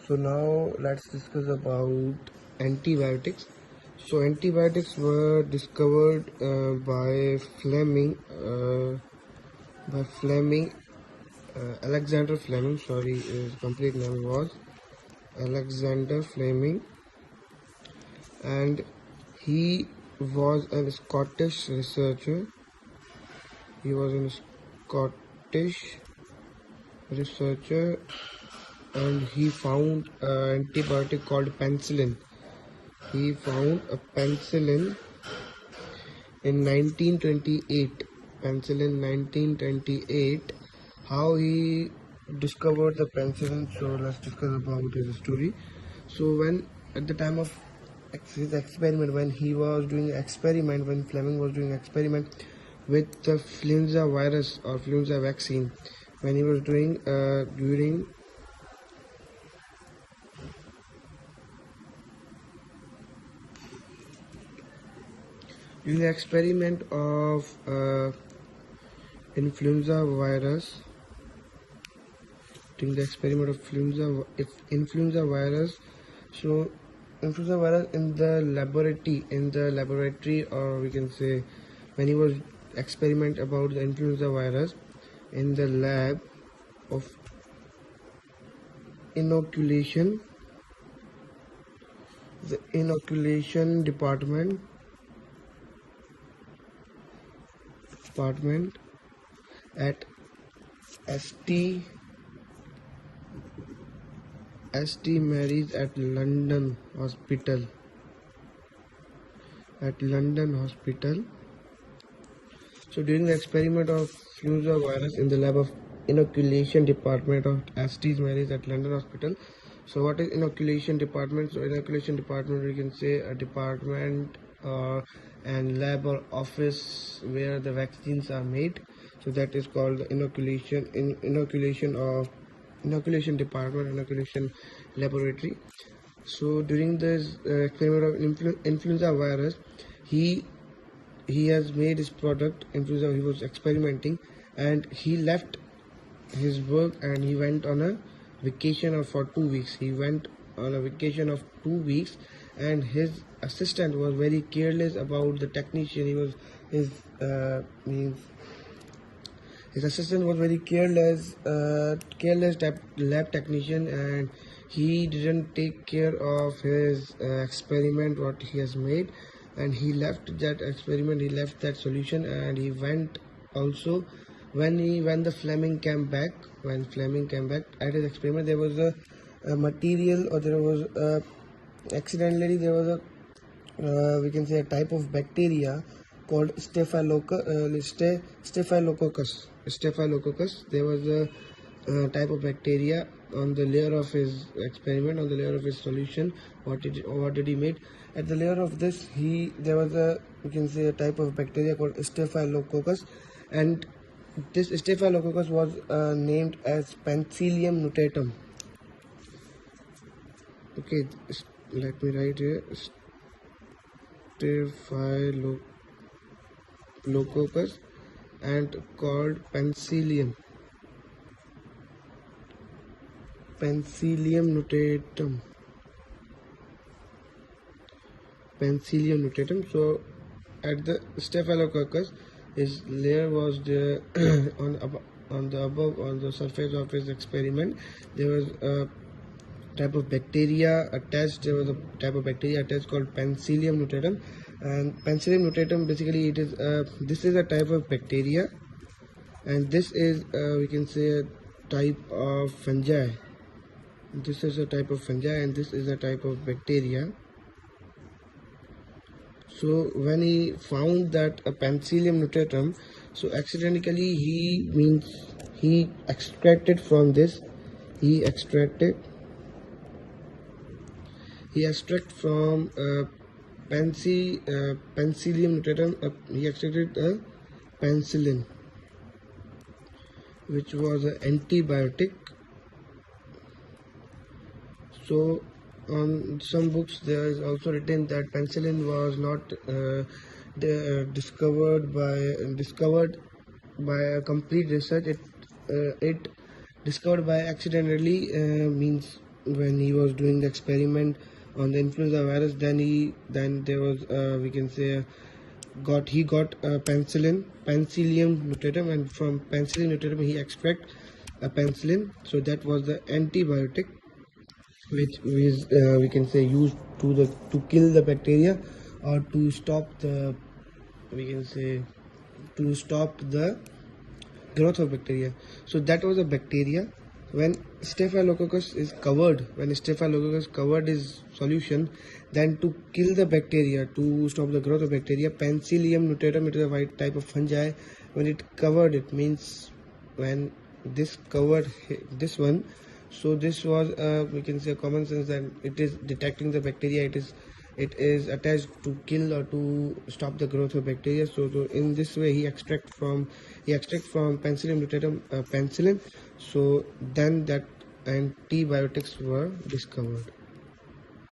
So now let's discuss about antibiotics. So antibiotics were discovered by Fleming, Alexander Fleming. Sorry, his complete name was Alexander Fleming, and he was a Scottish researcher. He was a Scottish researcher, and he found an antibiotic called penicillin. He found a penicillin in 1928. Penicillin 1928. How he discovered the penicillin? So let's discuss about his story. So when at the time of his experiment, when he was doing experiment, when Fleming was doing experiment with the influenza virus or influenza vaccine, when he was doing during the experiment of influenza virus, during the experiment of influenza virus, so influenza virus in the laboratory, or we can say when he was experiment about the influenza virus in the lab of inoculation, the inoculation department at St. Mary's at London Hospital. So during the experiment of influenza virus in the lab of inoculation department of St. Mary's at London Hospital. So what is inoculation department? So inoculation department, we can say a department and lab or office where the vaccines are made. So that is called the inoculation department, inoculation laboratory. So during this experiment of influenza virus, he has made his product influenza. He was experimenting, and he left his work and he went on a vacation for 2 weeks. He went on a vacation of 2 weeks, and his assistant was very careless about the technician. His assistant was very careless lab technician, and he didn't take care of his experiment what he has made, and he left that experiment, he left that solution, and he went also when the Fleming came back at his experiment. There was a material, or there was accidentally there was a we can say a type of bacteria called staphylococcus. There was a type of bacteria on the layer of his experiment, on the layer of his solution. What did he made? At the layer of this, there was a, we can say, a type of bacteria called staphylococcus, and this staphylococcus was named as Penicillium notatum. Okay, let me write here. Staphylococcus and called Penicillium notatum. So at the staphylococcus, his layer was there on the surface of his experiment. There was a type of bacteria attached. There was a type of bacteria attached called Penicillium notatum, and Penicillium notatum, basically it is this is a type of bacteria, and this is we can say a type of fungi. This is a type of fungi, and this is a type of bacteria. So when he found that a Penicillium notatum, so accidentally he extracted from this, he extract from Penicillium notatum, he extracted a penicillin, which was an antibiotic. So on some books there is also written that penicillin was not discovered by a complete research. It discovered by accidentally, means when he was doing the experiment on the influenza virus, then there was we can say he got penicillium nutatum, and from penicillium nutatum he extract a penicillin. So that was the antibiotic which is we can say used to kill the bacteria, or to stop the, we can say, to stop the growth of bacteria. So that was a bacteria. When staphylococcus covered is solution, then to kill the bacteria, to stop the growth of bacteria, penicillium nutatum, it is a white type of fungi. When it covered, it means when this covered this one, so this was we can say common sense that it is detecting the bacteria, it is attached to kill or to stop the growth of bacteria. So in this way he extract from penicillium nutatum penicillin. So then that antibiotics were discovered.